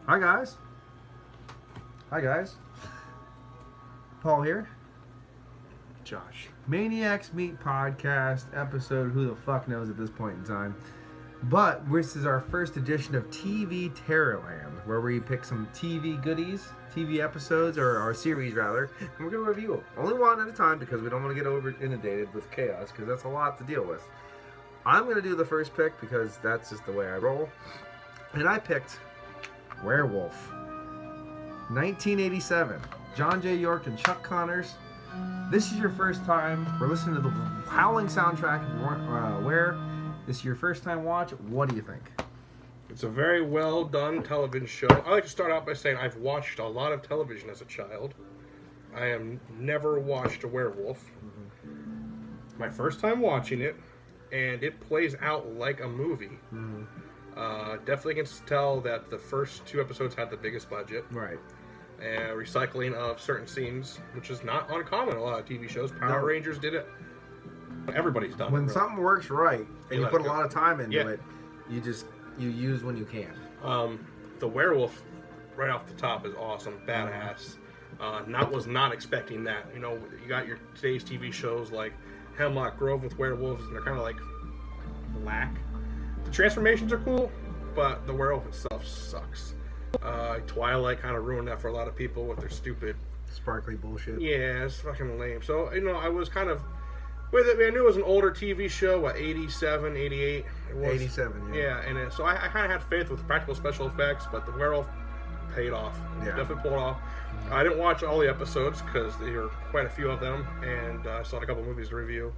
Hi guys. Hi guys. Paul here. Josh. ManiacsMeat podcast episode. Who the fuck knows at this point in time? But this is our first edition of TV Terrorland, where we pick some TV goodies, TV episodes, or our series rather, and we're gonna review them. Only one at a time because we don't want to get over inundated with chaos because that's a lot to deal with. I'm gonna do the first pick because that's just the way I roll, and I picked Werewolf. 1987. John J. York and Chuck Connors. This is your first time. We're listening to the Howling soundtrack. If you weren't aware, this is your first time watch. What do you think? It's a very well done television show. I like to start out by saying I've watched a lot of television as a child. I have never watched a werewolf. My first time watching it, and it plays out like a movie. Definitely can tell that the first two episodes had the biggest budget. Right. And recycling of certain scenes, which is not uncommon in a lot of TV shows. Power Rangers did it. Everybody's done it. When something works right, and you put a lot of time into it, you use when you can. The werewolf, right off the top, is awesome, badass. Was not expecting that. You know, you got your today's TV shows like Hemlock Grove with werewolves, and they're kind of like lack. The transformations are cool, but the werewolf itself sucks. Twilight kind of ruined that for a lot of people with their stupid sparkly bullshit. Yeah, it's fucking lame. So, you know, I was kind of with it. I knew it was an older TV show, what, 87, 88? It was, 87, yeah. Yeah, and so I kind of had faith with practical special effects, but the werewolf paid off. Yeah. Definitely pulled off. I didn't watch all the episodes because there were quite a few of them, and I saw a couple movies to review.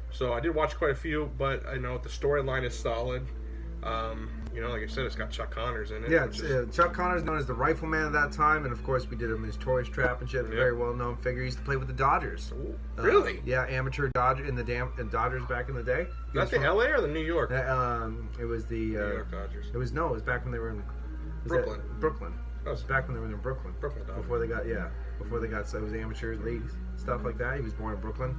So I did watch quite a few, but I know the storyline is solid. You know, like I said, it's got Chuck Connors in it. Yeah, Chuck Connors, known as the Rifleman at that time, and of course we did him as Tourist Trap and shit. A very well-known figure. He used to play with the Dodgers. Ooh, really? Yeah, amateur Dodger in the Dodgers back in the day. Is that the LA or the New York? It was the New York Dodgers. It was back when they were in Brooklyn. Brooklyn. Oh, It was back when they were in Brooklyn. Brooklyn Dodgers. Before they got so it was amateurs leagues, stuff like that. He was born in Brooklyn,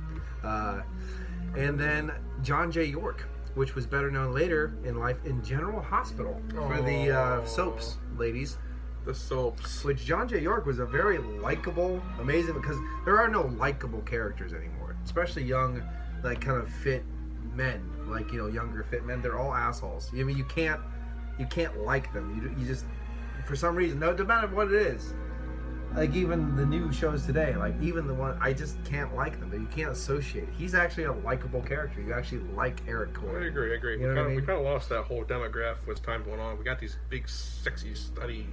and then John J. York, which was better known later in life in General Hospital for the soaps, ladies. The soaps. Which John J. York was a very likable, amazing, because there are no likable characters anymore, especially young, like kind of fit men, like, you know, younger fit men. They're all assholes. I mean, you can't like them. You just, for some reason, no matter what it is. Like even the new shows today, like even the one, I just can't like them. You can't associate. He's actually a likable character. You actually like Eric Corey. I agree. You know We kind of lost that whole demographic with time going on. We got these big, sexy, study,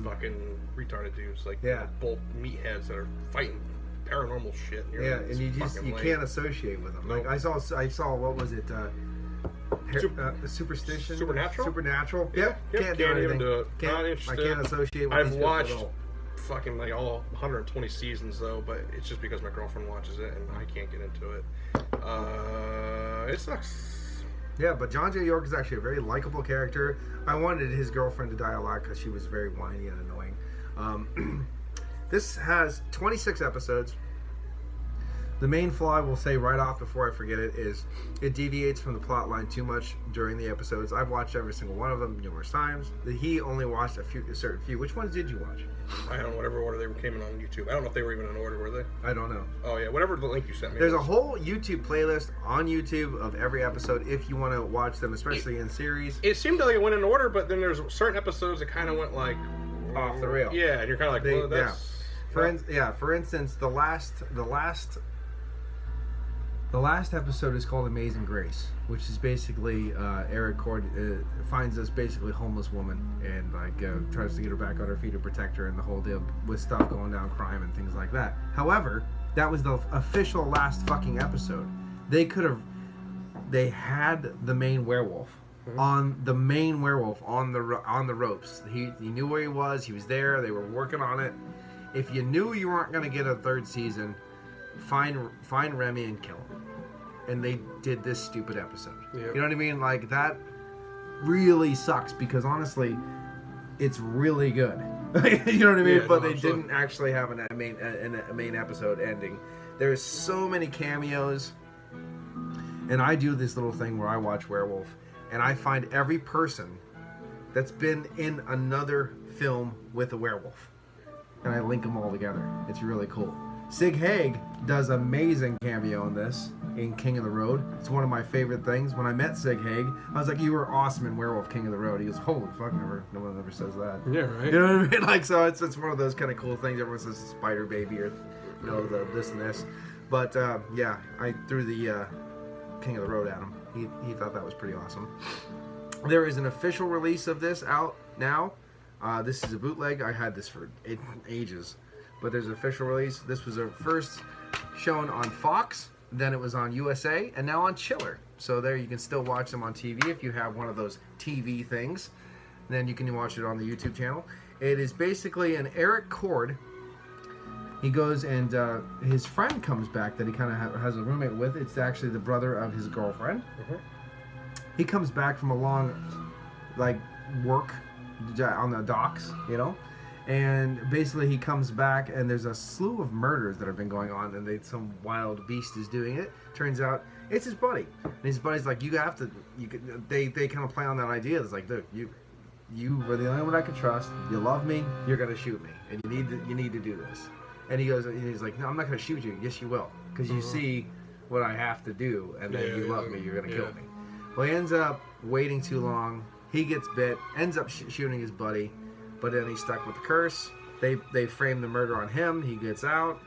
fucking retarded dudes, like both meatheads that are fighting paranormal shit. And you can't associate with them. Nope. Like I saw what was it? Superstition. Supernatural. Yep. Can't do anything. Do it. Not I can't associate with I've these watched people. Fucking like all 120 seasons though, but it's just because my girlfriend watches it and I can't get into it. It sucks. Yeah, but John J. York is actually a very likable character. I wanted his girlfriend to die a lot because she was very whiny and annoying. This has 26 episodes. The main flaw I will say right off before I forget it is it deviates from the plot line too much during the episodes. I've watched every single one of them numerous times. He only watched a certain few. Which ones did you watch? I don't know, whatever order they came in on YouTube. I don't know if they were even in order, were they? I don't know. Oh yeah, whatever the link you sent me. There's a whole YouTube playlist on YouTube of every episode if you want to watch them, especially in series. It seemed like it went in order, but then there's certain episodes that kind of went like off the rail. Yeah, and you're kind of like, well, that's... For instance, the last episode is called Amazing Grace, which is basically Eric Cord finds this basically homeless woman and like tries to get her back on her feet to protect her and the whole deal with stuff going down, crime and things like that. However, that was the official last fucking episode. They had the main werewolf on the ropes. He knew where he was. He was there. They were working on it. If you knew you weren't going to get a third season, find Remy and kill him. And they did this stupid episode. Yep. You know what I mean? Like, that really sucks because honestly, it's really good. You know what I mean? Yeah, but they didn't actually have a main episode ending. There's so many cameos. And I do this little thing where I watch Werewolf and I find every person that's been in another film with a werewolf. And I link them all together. It's really cool. Sig Haig does amazing cameo in this, in King of the Road. It's one of my favorite things. When I met Sig Haig, I was like, you were awesome in Werewolf King of the Road. He goes, holy fuck, no one ever says that. Yeah, right. You know what I mean? Like, so it's one of those kind of cool things. Everyone says Spider Baby or, you know, this and this. But, yeah, I threw the King of the Road at him. He thought that was pretty awesome. There is an official release of this out now. This is a bootleg. I had this for ages. But there's an official release. This was first shown on Fox, then it was on USA, and now on Chiller. So there you can still watch them on TV if you have one of those TV things. Then you can watch it on the YouTube channel. It is basically an Eric Cord. He goes and his friend comes back that he kind of has a roommate with. It's actually the brother of his girlfriend. Mm-hmm. He comes back from a long, like, work on the docks, you know? And basically he comes back and there's a slew of murders that have been going on and some wild beast is doing it. Turns out it's his buddy. And his buddy's like, they kind of play on that idea. It's like, look, you were the only one I could trust. You love me, you're going to shoot me. And you need to do this. And he's like, no, I'm not going to shoot you. Yes, you will. Because you see what I have to do and then you love me, you're going to kill me. Well, he ends up waiting too long. He gets bit, ends up shooting his buddy. But then he's stuck with the curse. They frame the murder on him. He gets out.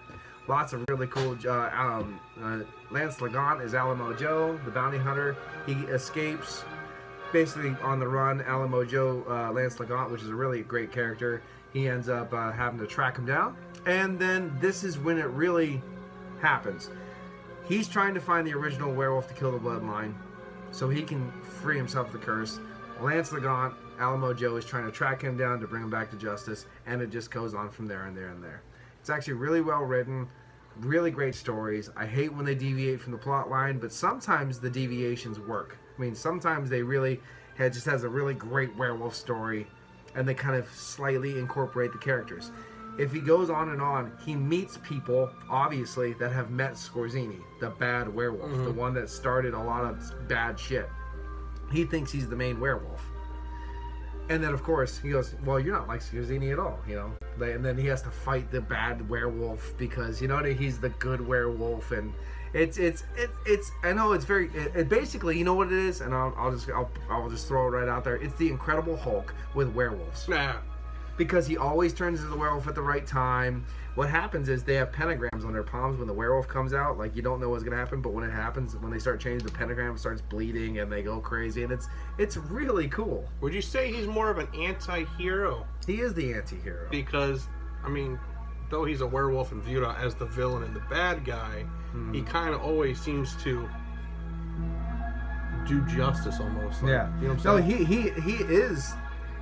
Lots of really cool. Lance Lagant is Alamo Joe, the bounty hunter. He escapes, basically on the run. Alamo Joe, Lance Lagant, which is a really great character. He ends up having to track him down. And then this is when it really happens. He's trying to find the original werewolf to kill the bloodline, so he can free himself of the curse. Lance Lagant, Alamo Joe, is trying to track him down to bring him back to justice, and it just goes on from there and there and there. It's actually really well written, really great stories. I hate when they deviate from the plot line, but sometimes the deviations work. I mean, sometimes they really just has a really great werewolf story, and they kind of slightly incorporate the characters. If he goes on, he meets people, obviously, that have met Scorzini, the bad werewolf, the one that started a lot of bad shit. He thinks he's the main werewolf. And then, of course, he goes, well, you're not like Scorzini at all, you know? And then he has to fight the bad werewolf because, you know, he's the good werewolf. And it's I know it's very, basically, you know what it is? And I'll just throw it right out there. It's the Incredible Hulk with werewolves. Nah. Because he always turns into the werewolf at the right time. What happens is they have pentagrams on their palms when the werewolf comes out. Like, you don't know what's going to happen, but when it happens, when they start changing, the pentagram starts bleeding and they go crazy. And it's really cool. Would you say he's more of an anti-hero? He is the anti-hero. Because, I mean, though he's a werewolf and viewed as the villain and the bad guy, he kind of always seems to do justice almost. Like, yeah. You know what I'm No, saying?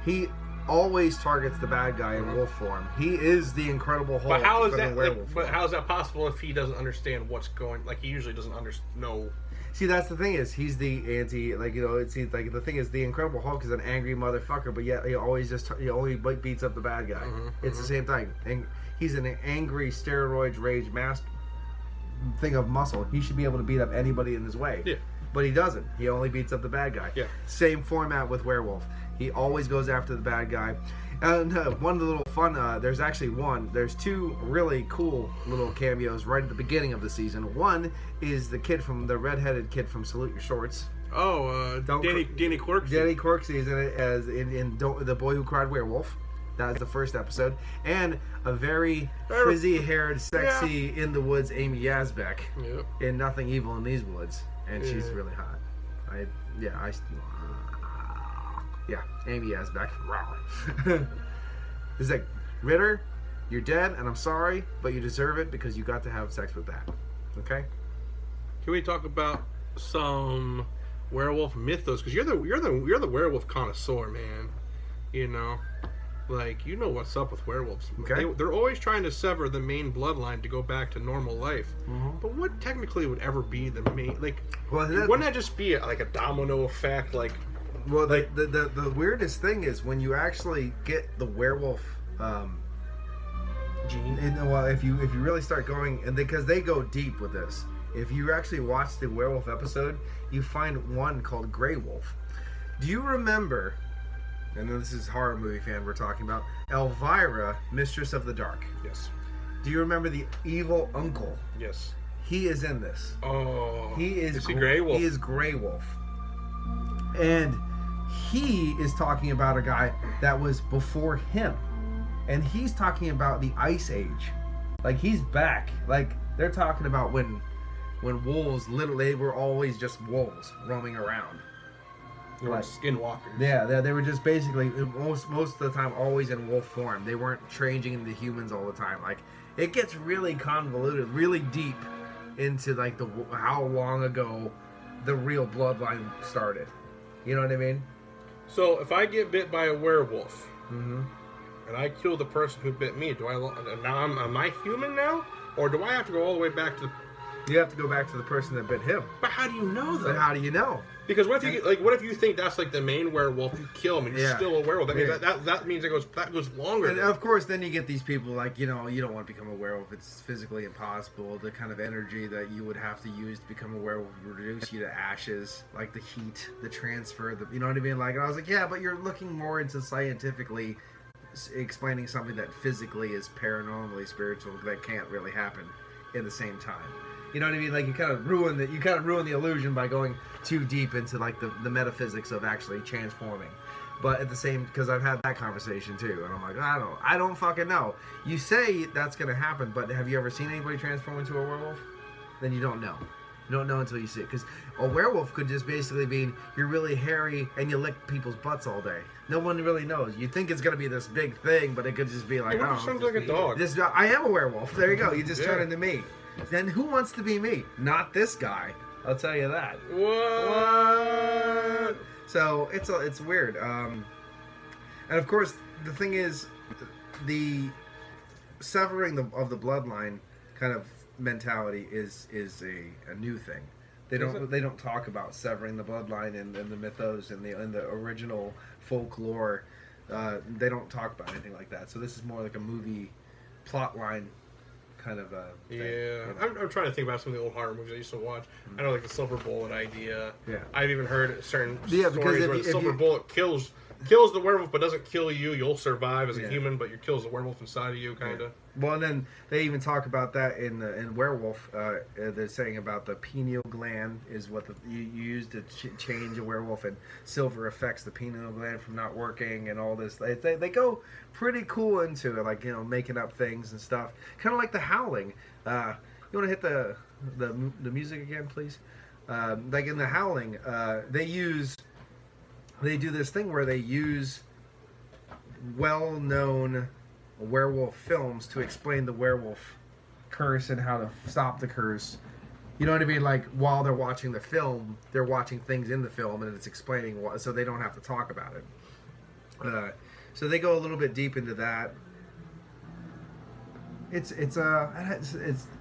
he always targets the bad guy in wolf form. He is the Incredible Hulk. But how is that? But how is that possible if he doesn't understand what's going? Like, he usually doesn't know. See, that's the thing is he's the anti. Like, you know, it's like the thing is the Incredible Hulk is an angry motherfucker, but yet he only beats up the bad guy. It's the same thing, and he's an angry steroids rage mask thing of muscle. He should be able to beat up anybody in his way. Yeah. But he doesn't. He only beats up the bad guy. Yeah. Same format with Werewolf. He always goes after the bad guy. And one of the little fun, there's two really cool little cameos right at the beginning of the season. One is the redheaded kid from Salute Your Shorts. Oh, Danny Corksey. Danny Corksey is in it as in The Boy Who Cried Werewolf. That is the first episode. And a very frizzy-haired, sexy, in the woods Amy Yazbek in Nothing Evil in These Woods. And she's really hot. Amy Yazbek. It's like, Ritter, you're dead, and I'm sorry, but you deserve it because you got to have sex with that. Okay? Can we talk about some werewolf mythos? Because you're the werewolf connoisseur, man. You know, like, you know what's up with werewolves. Okay. They're always trying to sever the main bloodline to go back to normal life. But what technically would ever be the main? Like, wouldn't that just be like a domino effect? Like. Well, the weirdest thing is when you actually get the werewolf gene. If you really start going, and because they go deep with this, if you actually watch the werewolf episode, you find one called Grey Wolf. Do you remember and this is horror movie fan we're talking about, Elvira, Mistress of the Dark. Yes. Do you remember the evil uncle? Yes. He is in this. Oh. He is he Grey Wolf? He is Grey Wolf. And he is talking about a guy that was before him. And he's talking about the Ice Age. Like, he's back. Like, they're talking about when wolves, literally, they were always just wolves roaming around. They were skinwalkers. Yeah, they were just basically, most of the time, always in wolf form. They weren't changing into humans all the time. Like, it gets really convoluted, really deep into, like, how long ago the real bloodline started. You know what I mean? So, if I get bit by a werewolf, Mm-hmm. and I kill the person who bit me, am I human now? Or do I have to go all the way back to... You have to go back to the person that bit him. But how do you know that? But how do you know? Because what if you think that's like the main werewolf, you kill him and he's still a werewolf? That means that means that goes longer. And of course, then you get these people like, you know, you don't want to become a werewolf. It's physically impossible. The kind of energy that you would have to use to become a werewolf would reduce you to ashes, like the heat, the transfer, you know what I mean? Like, and I was like, yeah, but you're looking more into scientifically explaining something that physically is paranormally spiritual that can't really happen in the same time. You know what I mean? Like, you kind of ruin the illusion by going too deep into like the metaphysics of actually transforming. But at the same, because I've had that conversation too, and I'm like, I don't fucking know. You say that's gonna happen, but have you ever seen anybody transform into a werewolf? Then you don't know. You don't know until you see it. Because a werewolf could just basically mean you're really hairy and you lick people's butts all day. No one really knows. You think it's gonna be this big thing, but it could just be like, it sounds like a dog. I am a werewolf. There you go. You just turn into me. Then who wants to be me? Not this guy. I'll tell you that. What? So it's weird. And of course, the thing is, the severing of the bloodline kind of mentality is a new thing. They don't talk about severing the bloodline in the mythos and the original folklore. They don't talk about anything like that. So this is more like a movie plot line kind of thing. Yeah, You know? I'm trying to think about some of the old horror movies I used to watch. I know, like the silver bullet idea. Yeah, I've even heard certain because stories where the silver bullet kills the werewolf, but doesn't kill you. You'll survive as a human, but it kills the werewolf inside of you, kind of. Well, and then they even talk about that in Werewolf. They're saying about the pineal gland is what you use to change a werewolf, and silver affects the pineal gland from not working, and all this. They go pretty cool into it, like, you know, making up things and stuff. Kind of like The Howling. You want to hit the music again, please? Like in The Howling, they do this thing where they use well-known werewolf films to explain the werewolf curse and how to stop the curse. You know what I mean? Like, while they're watching the film, they're watching things in the film, and it's explaining what, so they don't have to talk about it. So they go a little bit deep into that. It's I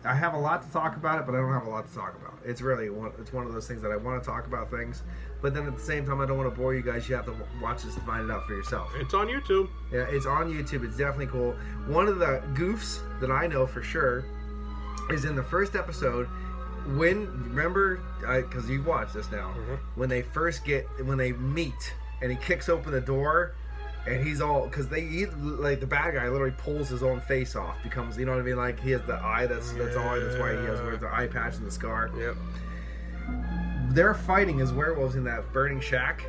have a lot to talk about it, but I don't have a lot to talk about. It's one of those things that I want to talk about things, but then at the same time I don't want to bore you guys. You have to watch this to find it out for yourself. It's on YouTube. Yeah, it's on YouTube. It's definitely cool. One of the goofs that I know for sure is in the first episode. Remember, because you've watched this now, when they meet and he kicks open the door. And he's all, because like the bad guy literally pulls his own face off, becomes, you know what I mean, like he has the eye, that's all, that's why he wears the eye patch and the scar. Yep. They're fighting as werewolves in that burning shack.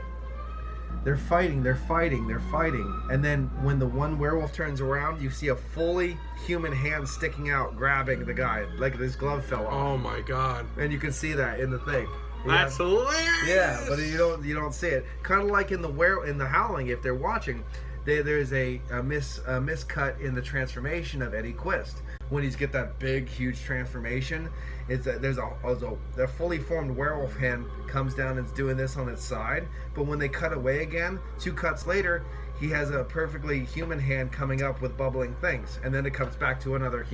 They're fighting, and then when the one werewolf turns around, you see a fully human hand sticking out, grabbing the guy, like his glove fell off. Oh my god. And you can see that in the thing. That's hilarious. Yeah, but you don't see it. Kind of like in the Howling, if they're watching, there's a miscut in the transformation of Eddie Quist when he's get that big, huge transformation. It's there's a fully formed werewolf hand comes down and is doing this on its side, but when they cut away again, 2 cuts later, he has a perfectly human hand coming up with bubbling things, and then it comes back to another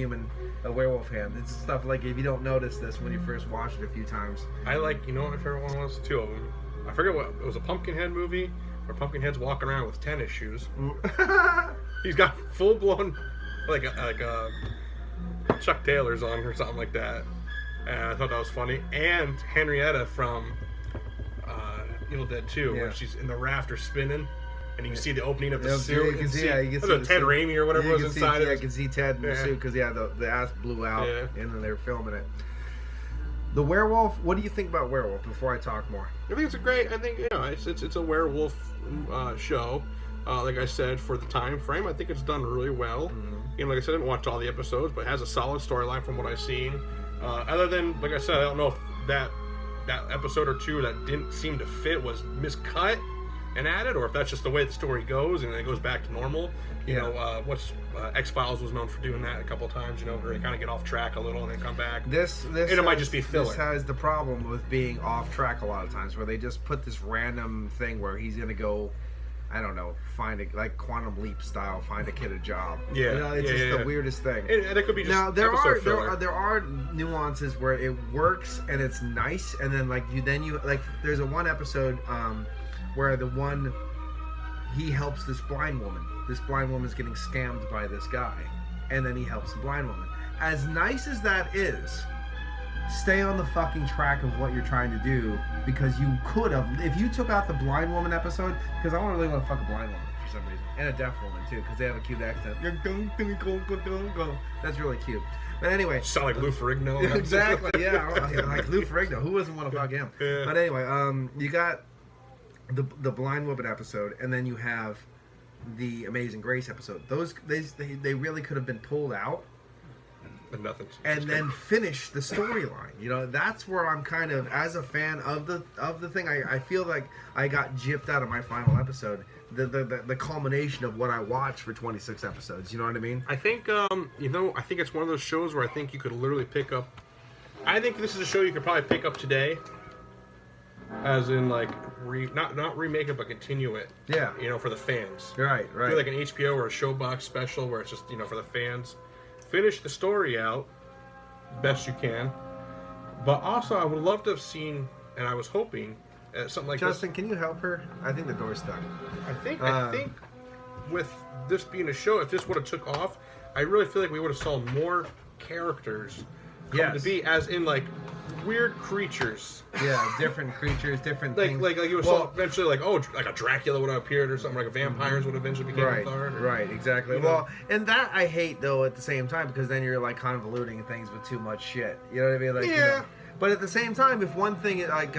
a werewolf hand. It's stuff like, if you don't notice this when you first watch it a few times. I like, you know what my favorite one was? 2 of them. I forget what, it was a Pumpkinhead movie where Pumpkinhead's walking around with tennis shoes. He's got full-blown, like Chuck Taylor's on or something like that. And I thought that was funny. And Henrietta from Evil Dead 2, where she's in the rafter spinning. and you can see the opening of the suit. You can see, yeah, you can see Ted Raimi or whatever was inside it. Yeah, you can see Ted in the suit because the ass blew out, and then they were filming it. The Werewolf. What do you think about Werewolf? Before I talk more, I think it's a great. I think it's a werewolf show. Like I said, for the time frame, I think it's done really well. Like I said, I didn't watch all the episodes, but it has a solid storyline from what I've seen. Other than, like I said, I don't know if that episode or two that didn't seem to fit was miscut and added, or if that's just the way the story goes and then it goes back to normal. X-Files was known for doing that a couple of times, where they kind of get off track a little and then come back. It might just be filler. This has the problem with being off track a lot of times, where they just put this random thing where he's going to go, I don't know, find a, like Quantum Leap style, find a kid a job. Yeah, it's just the weirdest thing. And it could be just now there are nuances where it works and it's nice, and then there's one episode where he helps this blind woman. This blind woman's getting scammed by this guy, and then he helps the blind woman. As nice as that is, stay on the fucking track of what you're trying to do, because you could have, if you took out the blind woman episode, because I really want to fuck a blind woman for some reason, and a deaf woman too, because they have a cute accent. That's really cute. But anyway, sound like Lou Ferrigno. Exactly, yeah, like Lou Ferrigno. Who doesn't want to fuck him? Yeah. But anyway, you got the blind woman episode, and then you have the Amazing Grace episode. Those they really could have been pulled out. But nothing. And then finish the storyline. That's where I'm kind of, as a fan of the thing, I feel like I got gypped out of my final episode. The culmination of what I watched for 26 episodes. You know what I mean? I think I think it's one of those shows where I think you could literally pick up. I think this is a show you could probably pick up today. As in, like, not remake it, but continue it. Yeah. For the fans. Right. Do like an HBO or a Showbox special where it's just, for the fans. Finish the story out best you can. But also, I would love to have seen, and I was hoping, something like Justin, can you help her? I think the door's stuck. I think with this being a show, if this would have took off, I really feel like we would have saw more characters come to be, as in, like, weird creatures. Yeah, different creatures, different things. Like you saw eventually, like a Dracula would have appeared or something, like a vampires would eventually become a third. Right, exactly. Well, and that I hate, though, at the same time, because then you're, like, convoluting things with too much shit. You know what I mean? Like, but at the same time, if one thing, like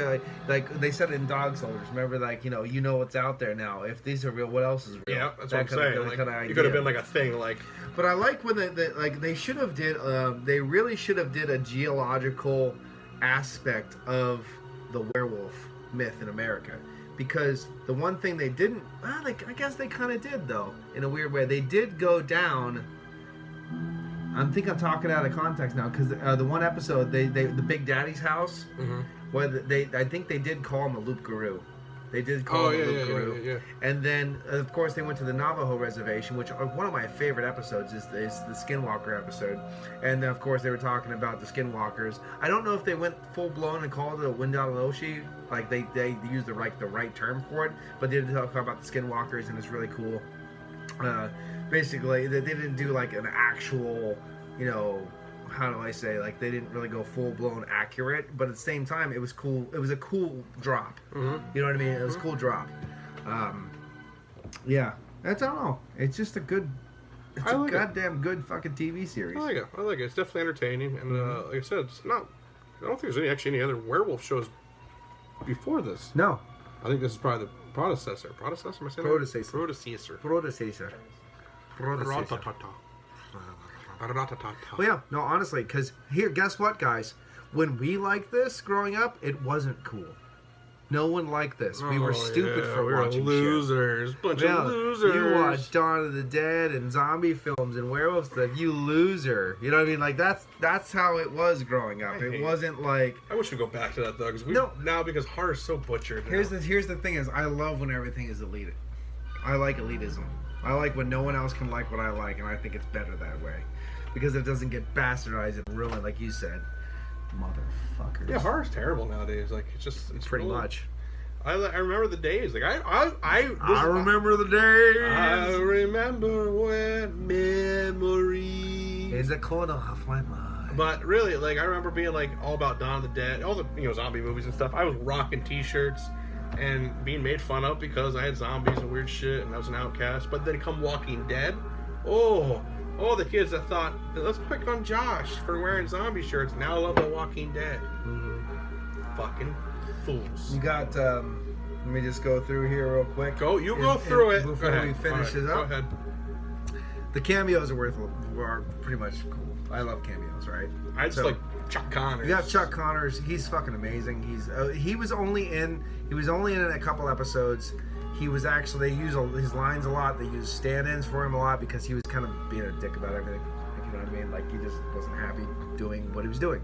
they said it in Dog Soldiers, remember, like, you know what's out there now. If these are real, what else is real? Yeah, that's what I'm saying. Like, you could have been like a thing, like. But I like when they should have they really should have did a geological aspect of the werewolf myth in America, because the one thing they didn't, I guess they kind of did, though, in a weird way. They did go down. I'm talking out of context now, because the one episode, the Big Daddy's house, where I think they did call him a Loop Guru. They did call him a Loop Guru. Yeah. And then, of course, they went to the Navajo reservation, which one of my favorite episodes is the Skinwalker episode. And then, of course, they were talking about the Skinwalkers. I don't know if they went full blown and called it a Windalaloshi, like they used the right term for it, but they did talk about the Skinwalkers, and it's really cool. Basically, they didn't do like an actual, how do I say, like, they didn't really go full blown accurate, but at the same time, it was cool. It was a cool drop. You know what I mean? It was a cool drop. Yeah, I don't know. It's just a good. It's a goddamn good fucking TV series. I like it. It's definitely entertaining, and like I said, it's not. I don't think there's any other werewolf shows before this. No, I think this is probably the predecessor. Predecessor? Am I saying that? Predecessor. Well, yeah, no, honestly, because here, guess what, guys? When we liked this growing up, it wasn't cool. No one liked this. We were stupid for watching losers. shit. Bunch of losers. You watched Dawn of the Dead and zombie films and werewolf stuff. You loser. You know what I mean? Like, that's how it was growing up. It wasn't like. I wish we'd go back to that, though, because horror is so butchered. Here's the thing: is I love when everything is elite. I like elitism. I like when no one else can like what I like, and I think it's better that way, because it doesn't get bastardized and ruined, like you said. Motherfuckers. Yeah, horror's terrible nowadays. Like, it's pretty much. I remember the days. Like I remember the days. I remember when memory is a corner of my mind. But really, like, I remember being like all about Dawn of the Dead, all the zombie movies and stuff. I was rocking T-shirts and being made fun of because I had zombies and weird shit and I was an outcast. But then come Walking Dead, oh, the kids that thought, let's pick on Josh for wearing zombie shirts, now love The Walking Dead. Fucking fools. You got, let me just go through here real quick. Go through it. Before we finish it up. Go ahead. The cameos are pretty much cool. I love cameos, right? I just like Chuck Connors. You got Chuck Connors. He's fucking amazing. He was only in a couple episodes. He was actually, they use his lines a lot. They use stand-ins for him a lot because he was kind of being a dick about everything. You know what I mean? Like, he just wasn't happy doing what he was doing.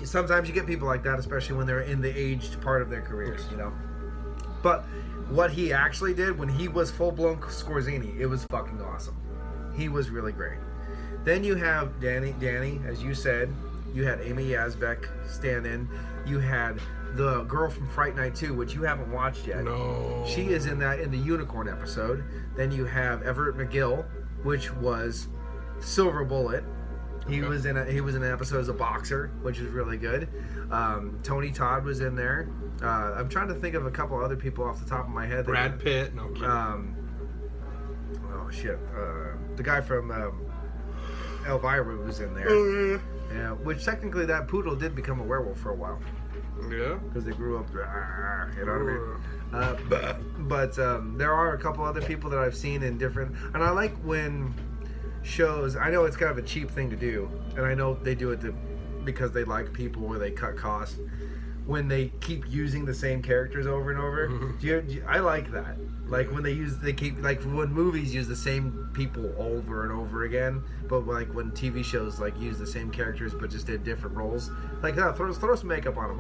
Sometimes you get people like that, especially when they're in the aged part of their careers, you know. But what he actually did when he was full-blown Scorzini, it was fucking awesome. He was really great. Then you have Danny, as you said. You had Amy Yazbek stand in. You had the girl from Fright Night 2, which you haven't watched yet. No. She is in the Unicorn episode. Then you have Everett McGill, which was Silver Bullet. He was in an episode as a boxer, which is really good. Tony Todd was in there. I'm trying to think of a couple other people off the top of my head. Brad Pitt. No kidding. Oh shit. The guy from Elvira was in there. Oh, Yeah, which technically that poodle did become a werewolf for a while. yeah. Because they grew up, you know what I mean? But there are a couple other people that I've seen in different, and I like when shows, I know it's kind of a cheap thing to do, and I know they do it because they like people or they cut costs, when they keep using the same characters over and over. I like that. Like when when movies use the same people over and over again, but like when TV shows like use the same characters but just in different roles. Like, throw some makeup on them,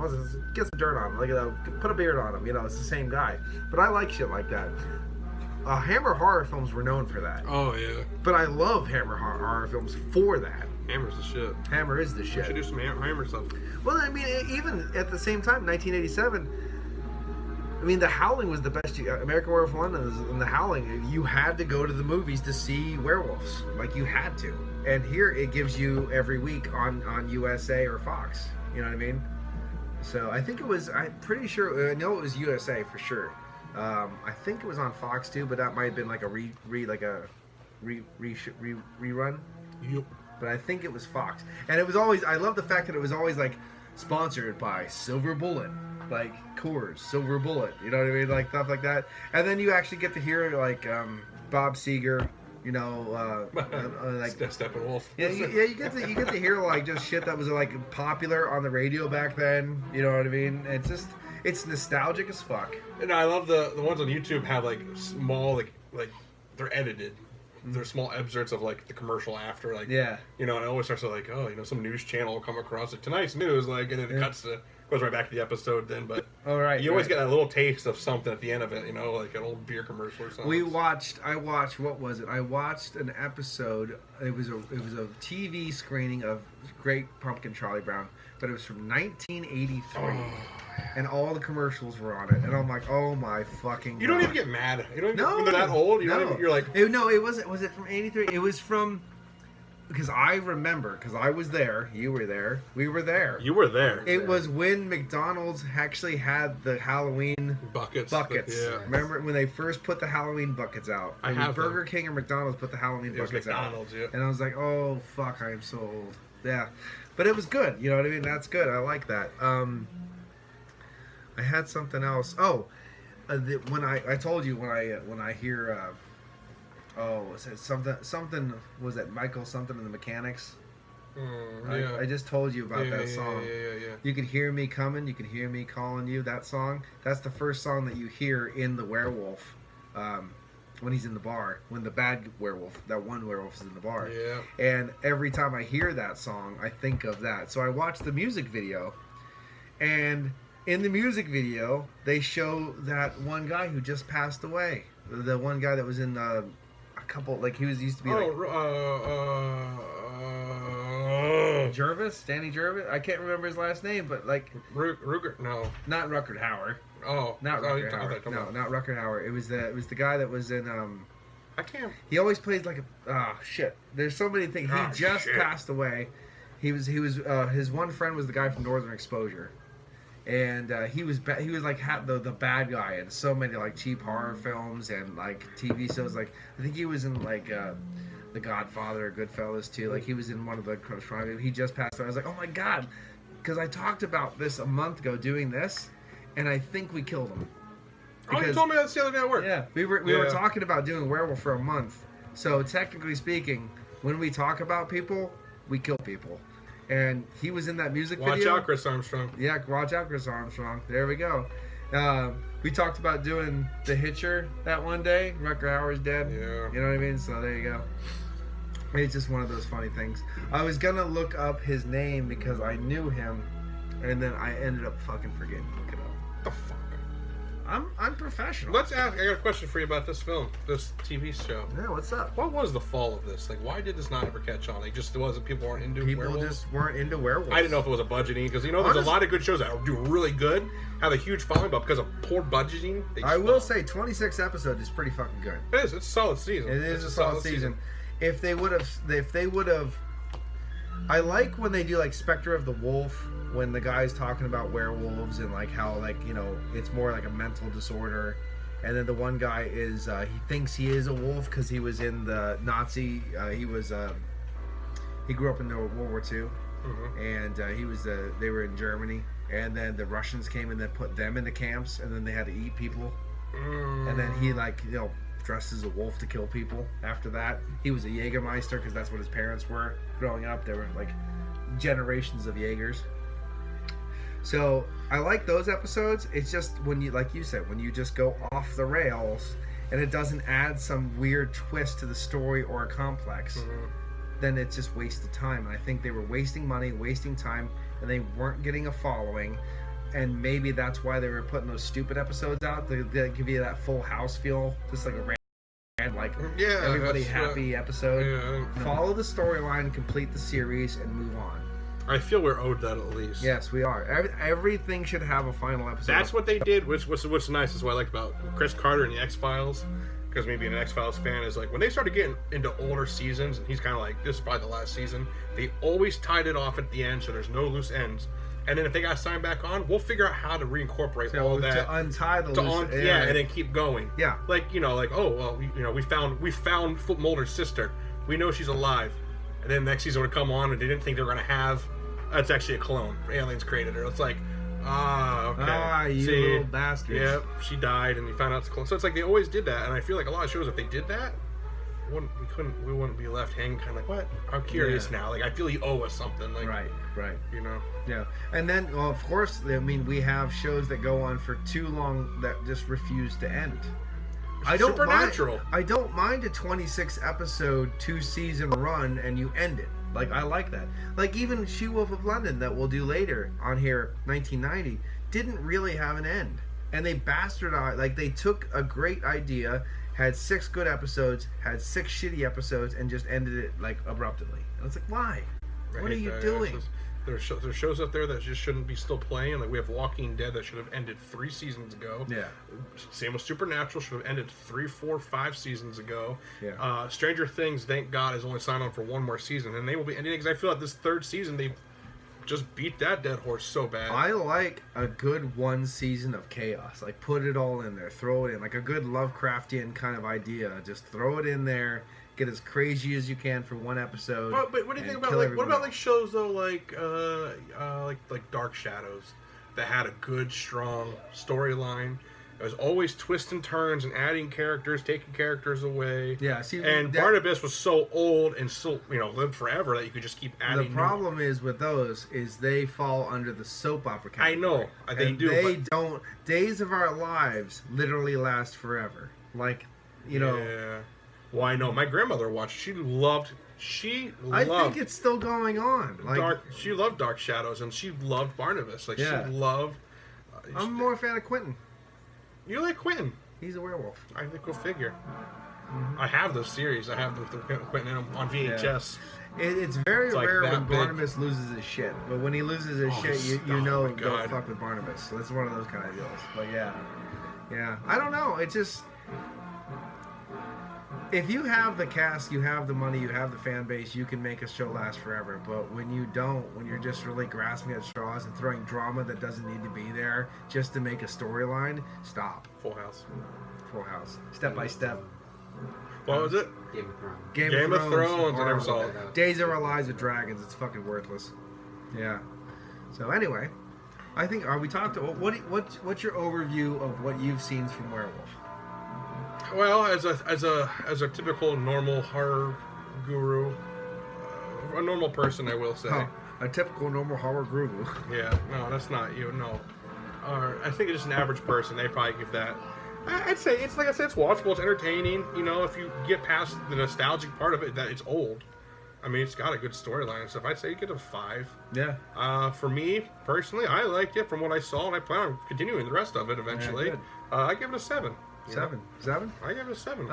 get some dirt on them, like put a beard on them. You know, it's the same guy. But I like shit like that. Hammer horror films were known for that. Oh yeah. But I love Hammer horror films for that. Hammer's the shit. Hammer is the shit. We should do some Hammer stuff. Well, I mean, even at the same time, 1987. I mean, The Howling was the best. American Werewolf in London and The Howling. You had to go to the movies to see werewolves. Like, you had to. And here it gives you every week on USA or Fox. You know what I mean? So I think it was. I'm pretty sure. I know it was USA for sure. I think it was on Fox too, but that might have been like a rerun. Yep. But I think it was Fox, and it was always. I love the fact that it was always like sponsored by Silver Bullet, like Coors, Silver Bullet. You know what I mean, like stuff like that. And then you actually get to hear like Bob Seger, you know, like Steppenwolf. Yeah, you get to hear like just shit that was like popular on the radio back then. You know what I mean? It's nostalgic as fuck. And I love the ones on YouTube have like small like they're edited. There's small excerpts of like the commercial after, like, yeah, you know, and it always starts to like, oh, you know, some news channel will come across like tonight's news, like, and then it goes right back to the episode then. But you always get that little taste of something at the end of it, you know, like an old beer commercial or something. I watched what was it? I watched an episode. It was a TV screening of Great Pumpkin Charlie Brown, but it was from 1983. And all the commercials were on it, and I'm like, "Oh my fucking!" You don't even get mad. You don't even. No, when they're that old. You're like, no, it wasn't. Was it from '83? It was from because I remember because I was there. You were there. We were there. You were there. It was when McDonald's actually had the Halloween buckets. Yeah. Remember when they first put the Halloween buckets out? I have Burger King or McDonald's put the Halloween buckets out. Yeah. And I was like, "Oh fuck, I am so old." Yeah, but it was good. You know what I mean? That's good. I like that. I had something else. Oh, when I told you when I hear, was it something was that Michael something in the Mechanics? Yeah. I just told you about that song. Yeah. You can hear me coming. You can hear me calling you. That song. That's the first song that you hear in the Werewolf. When he's in the bar, when the bad werewolf, that one werewolf is in the bar. Yeah. And every time I hear that song, I think of that. So I watched the music video, and in the music video, they show that one guy who just passed away. The one guy that was in a couple, like he used to be Jervis, Danny Jervis. I can't remember his last name, but like Ruger. No, not Ruckert Hauer. Oh, not Ruckert Hauer. No, not Ruckert Hauer. It was the guy that was in. I can't. He always plays like a. Shit. There's so many things. He just passed away. He was his one friend was the guy from Northern Exposure. and he was like the bad guy in so many like cheap horror films and like TV shows. Like I think he was in like The Godfather or Goodfellas too. Like he was in one of the crime. He just passed away. I was like, oh my god, because I talked about this a month ago doing this, and I think we killed him. Because, you told me that's the other day at work. Yeah, we were talking about doing Werewolf for a month. So technically speaking, when we talk about people, we kill people. And he was in that music video. Watch out, Chris Armstrong. Yeah, watch out, Chris Armstrong. There we go. We talked about doing The Hitcher that one day. Rutger Hauer's dead. Yeah. You know what I mean? So there you go. It's just one of those funny things. I was going to look up his name because I knew him, and then I ended up fucking forgetting to look it up. What the fuck? I'm professional. Let's ask. I got a question for you about this film, this TV show. Yeah, what's up? What was the fall of this? Like, why did this not ever catch on? Like, just wasn't people weren't into werewolves? People just weren't into werewolves. I didn't know if it was a budgeting because there's a lot of good shows that do really good, have a huge following, but because of poor budgeting, they I will say 26 episodes is pretty fucking good. It is. It's a solid season. It is a solid season. If they would have, I like when they do like Spectre of the Wolf, when the guy's talking about werewolves and like how like it's more like a mental disorder, and then the one guy is he thinks he is a wolf because he was in the Nazi. He grew up in World War II, and he was they were in Germany, and then the Russians came and then put them into camps, and then they had to eat people, and then he dressed as a wolf to kill people. After that, he was a Jägermeister because that's what his parents were growing up. They were like generations of Jaegers. So I like those episodes. It's just when you, like you said, when you just go off the rails and it doesn't add some weird twist to the story or a complex, then it's just wasted time. And I think they were wasting money, wasting time, and they weren't getting a following. And maybe that's why they were putting those stupid episodes out to give you that Full House feel, just like a random, like everybody happy episode. Yeah. Follow the storyline, complete the series, and move on. I feel we're owed that at least. Yes, we are. Everything should have a final episode. That's what they did. What's nice is what I liked about Chris Carter and the X-Files, because me being an X-Files fan is like when they started getting into older seasons, and he's kind of like, this is probably the last season, they always tied it off at the end so there's no loose ends. And then if they got signed back on, we'll figure out how to reincorporate all that. To untie the loose ends. Yeah, and then keep going. Yeah. Like, we found Mulder's sister. We know she's alive. And then next season would come on and they didn't think they were going to have... That's actually a clone. Aliens created her. It's like, okay. You little bastards. Yep, she died and you found out it's a clone. So it's like they always did that. And I feel like a lot of shows, if they did that, we wouldn't be left hanging kind of like, what? I'm curious now. Like, I feel you owe us something. Like, right. Yeah. And then, well, of course, I mean, we have shows that go on for too long that just refuse to end. Supernatural. I don't mind a 26 episode 2-season run and you end it. Like, I like that. Like, even She-Wolf of London that we'll do later on here, 1990, didn't really have an end. And they bastardized, like, they took a great idea, had 6 good episodes, had 6 shitty episodes, and just ended it, like, abruptly. And it's like, why? What are you doing? There's shows out there that just shouldn't be still playing. Like, we have Walking Dead that should have ended 3 seasons ago. Yeah. Same with Supernatural, should have ended 3, 4, 5 seasons ago. Yeah. Stranger Things, thank God, is only signed on for 1 more season, and they will be ending because I feel like this 3rd season they just beat that dead horse so bad. I like a good 1 season of chaos. Like, put it all in there, throw it in, like a good Lovecraftian kind of idea. Just throw it in there. Get as crazy as you can for 1 episode. But what do you think about what about shows though like Dark Shadows that had a good strong storyline? It was always twists and turns and adding characters, taking characters away. Yeah, see, Barnabas was so old and so lived forever that you could just keep adding. The problem is with those is they fall under the soap opera category. I know they do. They don't. Days of Our Lives literally last forever. Like, Yeah. Well, I know my grandmother watched. She loved. I think it's still going on. Like, she loved Dark Shadows, and she loved Barnabas. Like, she loved. I'm more a fan of Quentin. You like Quentin? He's a werewolf. I think we'll figure. I have those series. I have the Quentin on VHS. Yeah. It's very rare when Barnabas loses his shit, but when he loses his shit, you know, don't fuck with Barnabas. So that's one of those kind of deals. But yeah. I don't know. It just. if you have the cast, you have the money, you have the fan base, you can make a show last forever. But when you don't, when you're just really grasping at straws and throwing drama that doesn't need to be there just to make a storyline, stop. Full House. Full House. Step by Step. What was it? Game of Thrones. Game of Thrones. I never saw it. Days of Our Lives with Dragons. It's fucking worthless. Yeah. So anyway, I think we talked. What's your overview of what you've seen from Werewolf? Well, as a typical normal horror guru, a normal person, I will say. Oh, a typical normal horror guru. Yeah. No, that's not you. No. I think it's just an average person. They probably give that. I'd say it's like I said, it's watchable, it's entertaining. You know, if you get past the nostalgic part of it, that it's old. I mean, it's got a good storyline and stuff. I'd say you get a 5. Yeah. For me personally, I liked it from what I saw, and I plan on continuing the rest of it eventually. Yeah, I give it a 7. 7. 7? I give it a 7.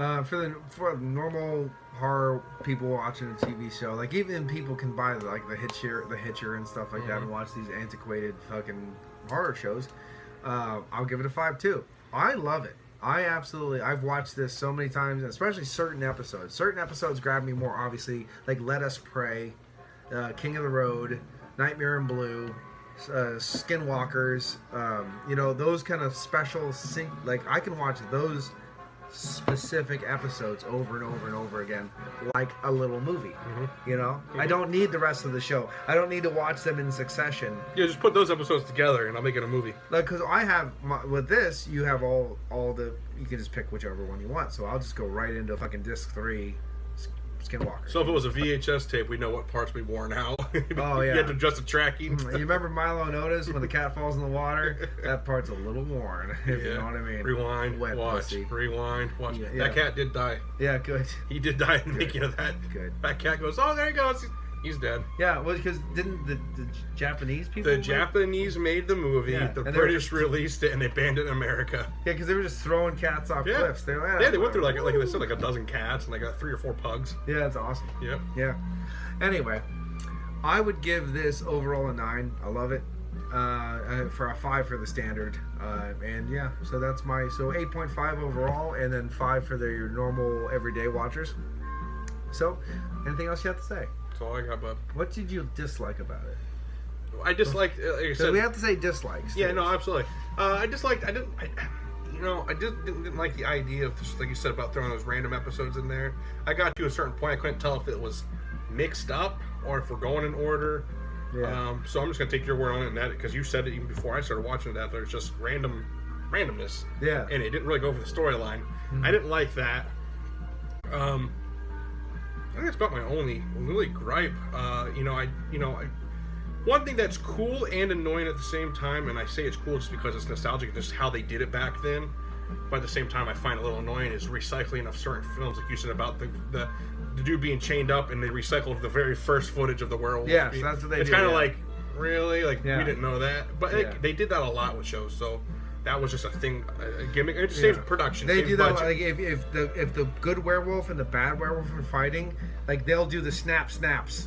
For normal horror people watching a TV show, like even people can buy like the Hitcher and stuff like that and watch these antiquated fucking horror shows. I'll give it a 5 too. I love it. I've watched this so many times, especially certain episodes. Certain episodes grab me more, obviously, like Let Us Pray, King of the Road, Nightmare in Blue, Skinwalkers, you know, those kind of special, like I can watch those specific episodes over and over and over again, like a little movie. You know, I don't need the rest of the show. I don't need to watch them in succession. Yeah, just put those episodes together, and I'll make it a movie. Like, because I have with this, you have all the. You can just pick whichever one you want. So I'll just go right into fucking disc 3. Skinwalker. So if it was a VHS tape, we know what parts we worn out. Oh, yeah. You have to adjust the tracking. You remember Milo and Otis when the cat falls in the water? That part's a little worn, if you know what I mean. Rewind, Wet watch. pussy. Rewind, watch. Yeah. That cat did die. Yeah, good. He did die in the making of that. Good. That cat goes, oh, there he goes. He's dead. Yeah, well, because didn't the Japanese people... The Japanese made the movie, the British released it, and they banned it in America. Yeah, because they were just throwing cats off cliffs. They were, they went through, like they said, like a dozen cats, and they got 3 or 4 pugs. Yeah, that's awesome. Yep. Yeah. Anyway, I would give this overall a 9. I love it. For a 5 for the standard. And yeah, so that's my... So 8.5 overall, and then 5 for your normal everyday watchers. So, anything else you have to say? That's all I got, bud. What did you dislike about it? I disliked, like I said... we have to say dislikes. Yeah, no, absolutely. I didn't like the idea of, just like you said, about throwing those random episodes in there. I got to a certain point, I couldn't tell if it was mixed up or if we're going in order. Yeah. So I'm just going to take your word on it and that, because you said it even before I started watching that, there's just randomness. Yeah. And it didn't really go for the storyline. Mm-hmm. I didn't like that. I think that's about my only really gripe. One thing that's cool and annoying at the same time, and I say it's cool just because it's nostalgic, just how they did it back then. But at the same time, I find it a little annoying is recycling of certain films, like you said about the dude being chained up, and they recycled the very first footage of the werewolf. Yeah, so that's what they did. It's kind of like, really? Like, we didn't know that. But they did that a lot with shows, so that was just a thing, a gimmick. It just saves production. They do that, budget. like, if the good werewolf and the bad werewolf are fighting, like, they'll do the snaps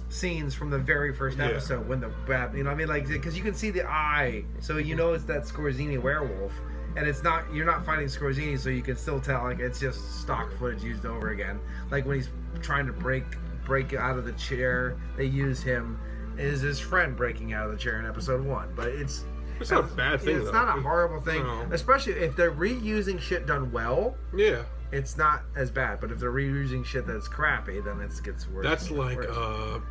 scenes from the very first episode when the bad, you know what I mean? Like, because you can see the eye, so you know it's that Scorzini werewolf. And it's not, you're not fighting Scorzini, so you can still tell, like, it's just stock footage used over again. Like, when he's trying to break out of the chair, they use him as his friend breaking out of the chair in episode 1. But it's not a bad thing, It's not a horrible thing. No. Especially if they're reusing shit done well. Yeah. It's not as bad. But if they're reusing shit that's crappy, then it gets worse. That's like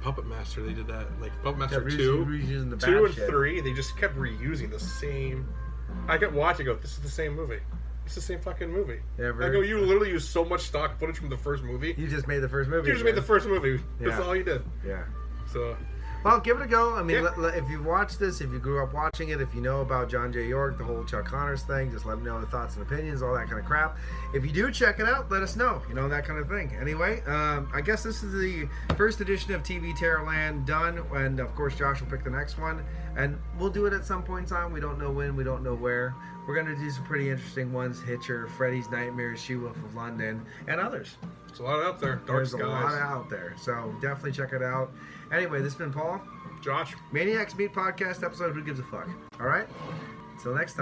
Puppet Master. They did that. Like Puppet Master 2. Reusing the bad 2 and shit. 3, they just kept reusing the same. I kept watching, go, this is the same movie. It's the same fucking movie. I go, you literally used so much stock footage from the first movie. You just made the first movie. You just made the first movie. That's all you did. Yeah. So... Well, give it a go. I mean, if you've watched this, if you grew up watching it, if you know about John J. York, the whole Chuck Connors thing, just let me know the thoughts and opinions, all that kind of crap. If you do check it out, let us know. You know, that kind of thing. Anyway, I guess this is the first edition of TV Terrorland done, and of course Josh will pick the next one, and we'll do it at some point in time. We don't know when, we don't know where. We're going to do some pretty interesting ones: Hitcher, Freddy's Nightmares, She-Wolf of London, and others. There's a lot out there. There's a lot out there, so definitely check it out. Anyway, this has been Paul. Josh. ManiacsMeat podcast episode, Who Gives a Fuck? Alright? Until next time.